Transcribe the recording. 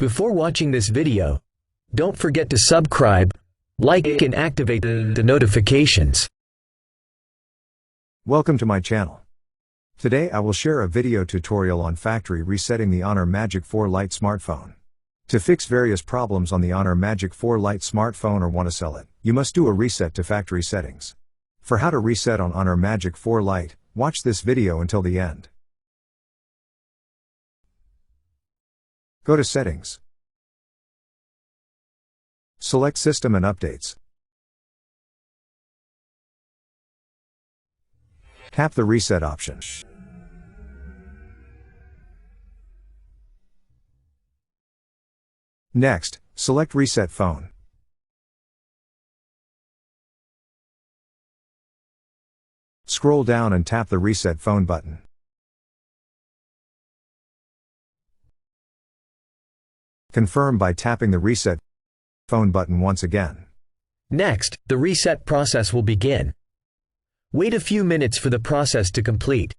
Before watching this video, don't forget to subscribe, like and activate the notifications. Welcome to my channel. Today I will share a video tutorial on factory resetting the Honor Magic 4 Lite smartphone. To fix various problems on the Honor Magic 4 Lite smartphone or want to sell it, you must do a reset to factory settings. For how to reset on Honor Magic 4 Lite, watch this video until the end. Go to Settings. Select System and Updates. Tap the Reset option. Next, select Reset Phone. Scroll down and tap the Reset Phone button. Confirm by tapping the Reset Phone button once again. Next, the reset process will begin. Wait a few minutes for the process to complete.